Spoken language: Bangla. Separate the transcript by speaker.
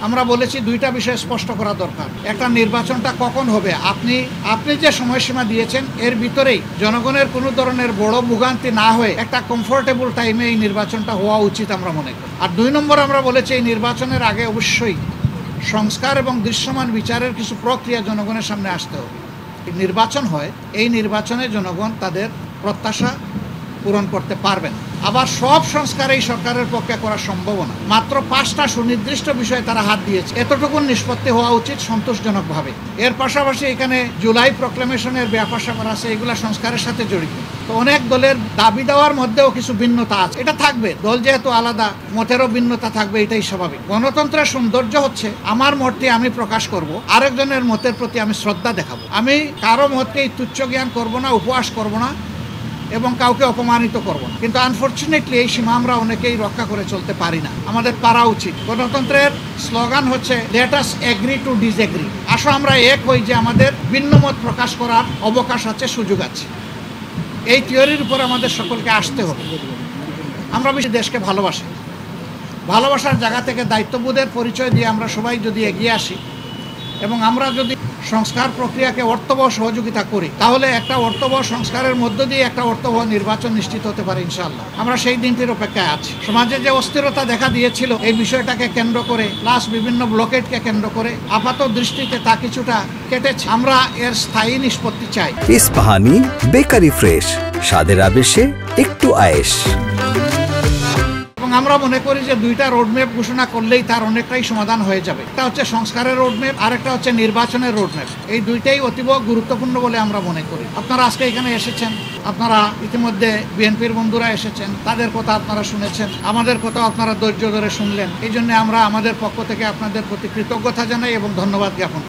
Speaker 1: আমরা বলেছি দুইটা বিষয় স্পষ্ট করা দরকার। একটা, নির্বাচনটা কখন হবে, আপনি যে সময়সীমা দিয়েছেন এর ভিতরেই জনগণের কোনো ধরনের বড় ভোগান্তি না হয়ে একটা কমফোর্টেবল টাইমে এই নির্বাচনটা হওয়া উচিত আমরা মনে করি। আর 2 নম্বর, আমরা বলেছি এই নির্বাচনের আগে অবশ্যই সংস্কার এবং দৃশ্যমান বিচারের কিছু প্রক্রিয়া জনগণের সামনে আসতে হবে। নির্বাচন হয়, এই নির্বাচনে জনগণ তাদের প্রত্যাশা পূরণ করতে পারবেন। আবার সব সংস্কার এই সরকারের পক্ষে করা সম্ভব না। মাত্র 5টা সুনির্দিষ্ট বিষয়ে তারা হাত দিয়েছে, এতটুকু নিষ্পত্তি হওয়া উচিত সন্তোষজনকভাবে। এর পাশাপাশি এখানে জুলাই প্রক্লেমেশনের ব্যাপার স্যাপার আছে, এগুলা সংস্কারের সাথে জড়িত। তো অনেক দলের দাবি দেওয়ার মধ্যেও কিছু ভিন্নতা আছে, এটা থাকবে, দল যেহেতু আলাদা মতেরও ভিন্নতা থাকবে, এটাই স্বাভাবিক। গণতন্ত্রের সৌন্দর্য হচ্ছে আমার মতটি আমি প্রকাশ করব, আরেকজনের মতের প্রতি আমি শ্রদ্ধা দেখাবো। আমি কারো মতকেই তুচ্ছ জ্ঞান করব না, উপহাস করব না এবং কাউকে অপমানিত করব না। কিন্তু আনফরচুনেটলি এই সীমা আমরা অনেকেই রক্ষা করে চলতে পারি না, আমাদের পারা উচিত। গণতন্ত্রের স্লোগান হচ্ছে let us agree to disagree. আসো আমরা এক হই যে আমাদের ভিন্ন মত প্রকাশ করার অবকাশ আছে, সুযোগ আছে। এই থিওরির উপর আমাদের সকলকে আসতে হবে। আমরা বেশি দেশকে ভালোবাসি, ভালোবাসার জায়গা থেকে দায়িত্ববোধের পরিচয় দিয়ে আমরা সবাই যদি এগিয়ে আসি এবং আমরা যদি সংস্কার প্রক্রিয়াকে অর্থবহ সহযোগিতা করি, তাহলে একটা অর্থবহ সংস্কারের মধ্য দিয়ে একটা অর্থবহ নির্বাচন নিশ্চিত হতে পারে ইনশাআল্লাহ। আমরা সেই দিনটির অপেক্ষায় আছি। সমাজে যে অস্থিরতা দেখা দিয়েছিল এই বিষয়টাকে কেন্দ্র করে, প্লাস বিভিন্ন ব্লকেটকে কেন্দ্র করে আপাত দৃষ্টিতে তা কিছুটা কেটেছে। আমরা এর স্থায়ী নিষ্পত্তি চাই।
Speaker 2: ইস্পাহানি বেকারি ফ্রেশ, স্বাদের আবেশে একটু আয়েশ।
Speaker 1: এবং আমরা মনে করি যে 2টা রোডম্যাপ ঘোষণা করলেই তার অনেকটাই সমাধান হয়ে যাবে। একটা হচ্ছে সংস্কারের রোডম্যাপ, আর একটা হচ্ছে নির্বাচনের রোডম্যাপ। এই দুইটাই অতীব গুরুত্বপূর্ণ বলে আমরা মনে করি। আপনারা আজকে এখানে এসেছেন, আপনারা ইতিমধ্যে বিএনপির বন্ধুরা এসেছেন, তাদের কথা আপনারা শুনেছেন, আমাদের কথা আপনারা ধৈর্য ধরে শুনলেন। এই জন্য আমরা আমাদের পক্ষ থেকে আপনাদের প্রতি কৃতজ্ঞতা জানাই এবং ধন্যবাদ জ্ঞাপন